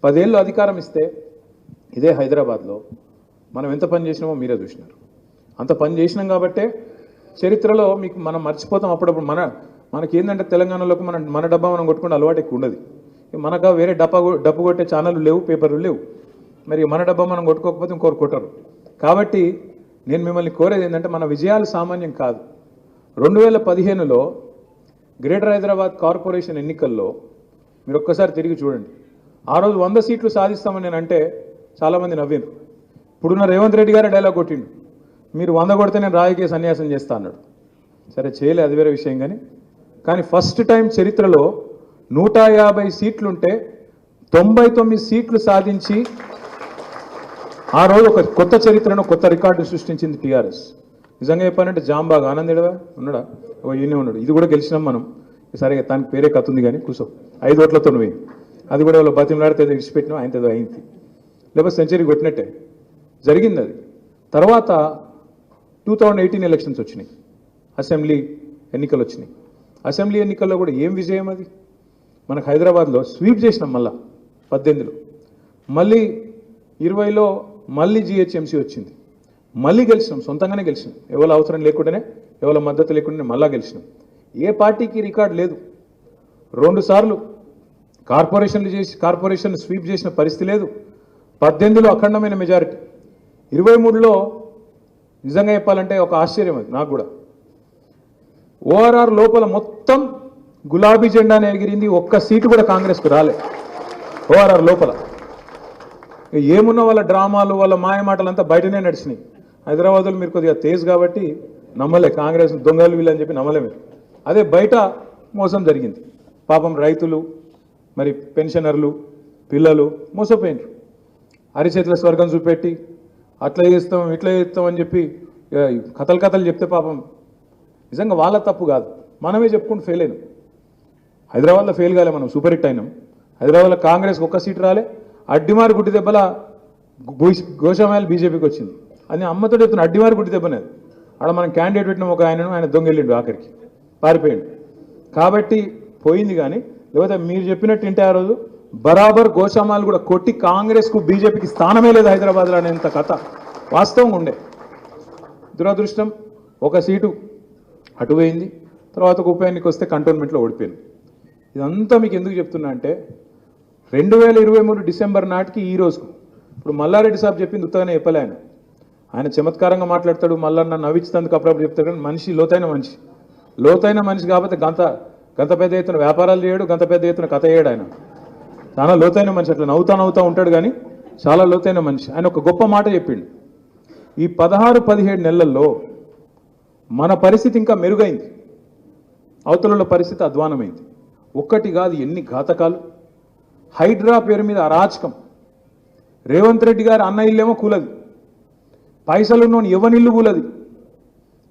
10 ఏళ్ళు అధికారం ఇస్తే ఇదే హైదరాబాద్లో మనం ఎంత పని చేసినామో మీరే చూసినారు. అంత పని చేసినాం కాబట్టే చరిత్రలో మీకు మనం మర్చిపోతాం. అప్పుడప్పుడు మనకేందంటే తెలంగాణలోకి మన డబ్బా మనం కొట్టుకుంటే అలవాటు ఎక్కువ ఉండదు. మనకు వేరే డప్పు కొట్టే ఛానళ్ళు లేవు, పేపర్లు లేవు. మరి మన డబ్బా మనం కొట్టుకోకపోతే ఇంకోరు కొట్టరు. కాబట్టి నేను మిమ్మల్ని కోరేది ఏంటంటే మన విజయాలు సామాన్యం కాదు. 2015లో గ్రేటర్ హైదరాబాద్ కార్పొరేషన్ ఎన్నికల్లో మీరు ఒక్కసారి తిరిగి చూడండి. ఆ రోజు 100 సీట్లు సాధిస్తామని నేను అంటే చాలామంది నవ్విండ్రు. ఇప్పుడున్న రేవంత్ రెడ్డి గారే డైలాగ్ కొట్టిండు, మీరు 100 కొడితే నేను రాజకీయ సన్యాసం చేస్తా అన్నాడు. సరే చేయలే, అది వేరే విషయం. కానీ ఫస్ట్ టైం చరిత్రలో 150 సీట్లుంటే 99 సీట్లు సాధించి ఆ రోజు ఒక కొత్త చరిత్రను, కొత్త రికార్డు సృష్టించింది టీఆర్ఎస్. నిజంగా చెప్పానంటే జాంబాగ్ ఆనందేడవా ఉన్నాడా, ఈయనే ఉన్నాడు. ఇది కూడా గెలిచినాం మనం. సరే దానికి పేరే కథ ఉంది, కానీ కూర్చో 5 ఓట్లతో నువ్వు అది కూడా వాళ్ళు బతిమలాడితే విడిచిపెట్టినావు, ఆయనతో అయింది. లేకపోతే సెంచరీ కొట్టినట్టే జరిగింది అది. తర్వాత 2018 ఎలక్షన్స్ వచ్చినాయి, అసెంబ్లీ ఎన్నికలు వచ్చినాయి. అసెంబ్లీ ఎన్నికల్లో కూడా ఏం విజయం అది. మనకు హైదరాబాద్లో స్వీప్ చేసినాం, మళ్ళా 18లో, మళ్ళీ 20లో మళ్ళీ జిహెచ్ఎంసీ వచ్చింది, మళ్ళీ గెలిచినాం. సొంతంగానే గెలిచినాం, ఎవరి అవసరం లేకుండానే, ఎవరి మద్దతు లేకుండానే మళ్ళా గెలిచినాం. ఏ పార్టీకి రికార్డు లేదు. 2 సార్లు కార్పొరేషన్ స్వీప్ చేసిన పరిస్థితి లేదు. 18లో అఖండమైన మెజారిటీ, 23లో నిజంగా చెప్పాలంటే ఒక ఆశ్చర్యం అది నాకు కూడా. ఓఆర్ఆర్ లోపల మొత్తం గులాబీ జెండానే ఎగిరింది, ఒక్క సీటు కూడా కాంగ్రెస్కు రాలే ఓఆర్ఆర్ లోపల. ఏమున్న వాళ్ళ డ్రామాలు, వాళ్ళ మాయమాటలు అంతా బయటనే నడిచినాయి. హైదరాబాద్లో మీరు కొద్దిగా తేజ్ కాబట్టి నమ్మలే, కాంగ్రెస్ దొంగలు వీళ్ళని చెప్పి నమ్మలే మీరు. అదే బయట మోసం జరిగింది. పాపం రైతులు, మరి పెన్షనర్లు, పిల్లలు మోసపోయినారు. అరిచేతుల స్వర్గం చూపెట్టి అట్లా చేస్తాం ఇట్లా చేస్తాం అని చెప్పి కథలు చెప్తే పాపం నిజంగా వాళ్ళ తప్పు కాదు, మనమే చెప్పుకుంటూ ఫెయిల్ అయినాం. హైదరాబాద్లో ఫెయిల్ కాలే, మనం సూపర్ హిట్ అయినాం. హైదరాబాద్లో కాంగ్రెస్కి ఒక్క సీటు రాలే, అడ్డిమారి గుడ్డి దెబ్బల గోషామాయలు బీజేపీకి వచ్చింది. అది అమ్మతో చెప్తున్న అడ్డిమారి గుడ్డి దెబ్బనేది. ఆడ మనం క్యాండిడేట్ పెట్టినాం ఒక ఆయన దొంగెళ్ళిండు, ఆఖరికి పారిపోయిండు. కాబట్టి పోయింది. కానీ లేకపోతే మీరు చెప్పినట్టు ఇంటే ఆ రోజు బరాబర్ గోషామాలు కూడా కొట్టి కాంగ్రెస్కు బీజేపీకి స్థానమే లేదు హైదరాబాద్లో అనేంత కథ వాస్తవంగా ఉండే. దురదృష్టం ఒక సీటు అటు పోయింది. తర్వాత ఉప ఎన్నిక వస్తే కంటోన్మెంట్లో ఓడిపోయింది. ఇదంతా మీకు ఎందుకు చెప్తున్నా అంటే 2023 డిసెంబర్ నాటికి ఈ రోజుకు ఇప్పుడు మల్లారెడ్డి సాబ్ చెప్పింది ఉత్తగానే చెప్పలే. ఆయన చమత్కారంగా మాట్లాడతాడు, మల్లన్న నవ్వించుతందుకు అప్పుడప్పుడు చెప్తాడు. కానీ మనిషి లోతైన మనిషి కాబట్టి గంత పెద్ద ఎత్తున వ్యాపారాలు చేయడు, గంత పెద్ద ఎత్తున కథ చేయడు. ఆయన చాలా లోతైన మనిషి, అట్లా నవ్వుతా ఉంటాడు కానీ చాలా లోతైన మనిషి. ఆయన ఒక గొప్ప మాట చెప్పిండు, ఈ 16-17 నెలల్లో మన పరిస్థితి ఇంకా మెరుగైంది, అవతల పరిస్థితి అధ్వానమైంది. ఒక్కటి కాదు ఎన్ని ఘాతకాలు. హైడ్రా పేరు మీద అరాచకం. రేవంత్ రెడ్డి గారు అన్న ఇల్లేమో కూలది, పైసలున్నోని ఎవ్వనిల్లు కూలది.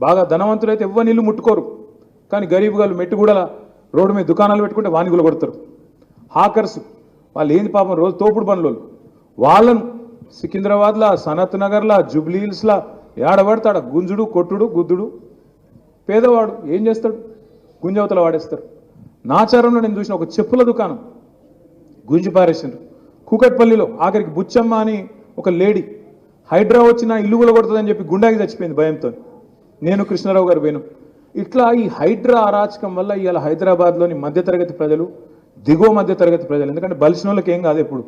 బాగా ధనవంతులైతే ఎవ్వనిల్లు ముట్టుకోరు, కానీ గరీబ్ గారు మెట్టుగూడల రోడ్డు మీద దుకాణాలు పెట్టుకుంటే వాని గుల కొడతారు. హాకర్స్ వాళ్ళు ఏంది పాపం, రోజు తోపుడు పనులు వాళ్ళను సికింద్రాబాద్లా, సనత్ నగర్లా, జూబ్లీ హిల్స్లా ఏడబడతాడు గుంజుడు, కొట్టుడు, గుద్దుడు. పేదవాడు ఏం చేస్తాడు, గుంజవతల వాడేస్తారు. నాచారంలో నేను చూసిన ఒక చెప్పుల దుకాణం గుంజి పారేసిండ్రు. కూకట్పల్లిలో ఆఖరికి బుచ్చమ్మ అని ఒక లేడీ హైడ్రా వచ్చిన ఇల్లు కూడా కొడుతుందని చెప్పి గుండాకి చచ్చిపోయింది భయంతో. నేను కృష్ణారావు గారు పోయినాం. ఇట్లా ఈ హైడ్రా అరాచకం వల్ల ఇవాళ హైదరాబాద్లోని మధ్యతరగతి ప్రజలు, దిగువ మధ్యతరగతి ప్రజలు, ఎందుకంటే బలిసిన వాళ్ళకి ఏం కాదు, ఎప్పుడు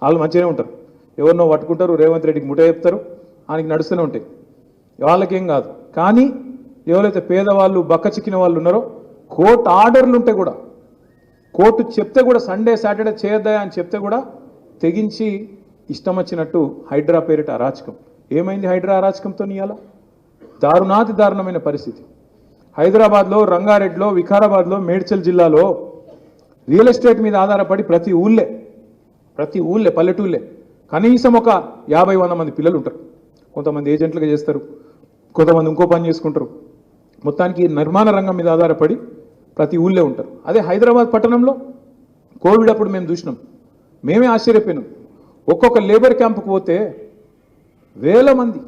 వాళ్ళు మంచిగానే ఉంటారు. ఎవరినో పట్టుకుంటారు, రేవంత్ రెడ్డికి ముఠ చెప్తారు, ఆయనకి నడుస్తూనే ఉంటాయి, వాళ్ళకేం కాదు. కానీ ఎవరైతే పేదవాళ్ళు, బక్క చిక్కిన వాళ్ళు ఉన్నారో, కోర్టు ఆర్డర్లు ఉంటే కూడా, కోర్టు చెప్తే కూడా సండే సాటర్డే చేయొద్దా అని చెప్తే కూడా తెగించి ఇష్టం వచ్చినట్టు హైడ్రా పేరిట అరాచకం. ఏమైంది హైడ్రా అరాచకంతో? ఇవాళ దారుణమైన పరిస్థితి. హైదరాబాద్లో, రంగారెడ్డిలో, వికారాబాద్లో, మేడ్చల్ జిల్లాలో రియల్ ఎస్టేట్ మీద ఆధారపడి ప్రతి ఊళ్ళే పల్లెటూళ్ళే కనీసం ఒక 50-100 మంది పిల్లలు ఉంటారు. కొంతమంది ఏజెంట్లుగా చేస్తారు, కొంతమంది ఇంకో పని చేసుకుంటారు. మొత్తానికి నిర్మాణ రంగం మీద ఆధారపడి ప్రతి ఊళ్ళే ఉంటారు. అదే హైదరాబాద్ పట్టణంలో కోవిడ్ అప్పుడు మేము చూసినాం, మేమే ఆశ్చర్యపోయినాం. ఒక్కొక్క లేబర్ క్యాంపుకు పోతే వేల మంది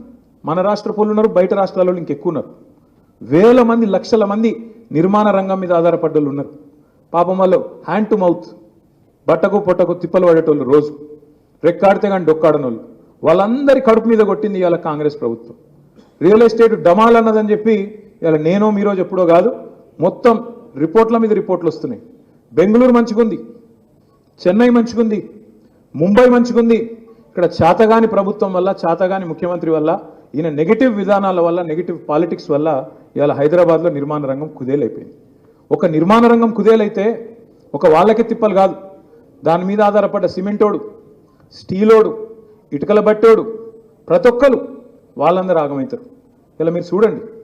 మన రాష్ట్ర పౌరులు ఉన్నారు, బయట రాష్ట్రాల్లో ఇంకెక్కువ ఉన్నారు. వేల మంది, లక్షల మంది నిర్మాణ రంగం మీద ఆధారపడ్డోళ్ళు ఉన్నారు. పాపం వాళ్ళు హ్యాండ్ టు మౌత్, బట్టకు పొట్టకు తిప్పలు పడేటోళ్ళు రోజు. రెక్కాడితే కానీ డొక్కాడనోళ్ళు వాళ్ళందరి కడుపు మీద కొట్టింది ఇవాళ కాంగ్రెస్ ప్రభుత్వం. రియల్ ఎస్టేట్ డమాల్ అన్నదని చెప్పి ఇలా నేనో మీరో ఎప్పుడో కాదు, మొత్తం రిపోర్ట్ల మీద రిపోర్ట్లు వస్తున్నాయి. బెంగళూరు మంచిగుంది, చెన్నై మంచిగుంది, ముంబై మంచిగుంది. ఇక్కడ చాతగాని ప్రభుత్వం వల్ల, చాతగాని ముఖ్యమంత్రి వల్ల, ఈయన నెగిటివ్ విధానాల వల్ల, నెగిటివ్ పాలిటిక్స్ వల్ల ఇవాళ హైదరాబాద్లో నిర్మాణ రంగం కుదేలైపోయింది. ఒక నిర్మాణ రంగం కుదేలైతే ఒక వాళ్ళకి తిప్పలు కాదు, దాని మీద ఆధారపడ్డ సిమెంటోడు, స్టీలోడు, ఇటుకల బట్టోడు, ప్రతి ఒక్కరు వాళ్ళందరూ ఆగమవుతారు. ఇలా మీరు చూడండి.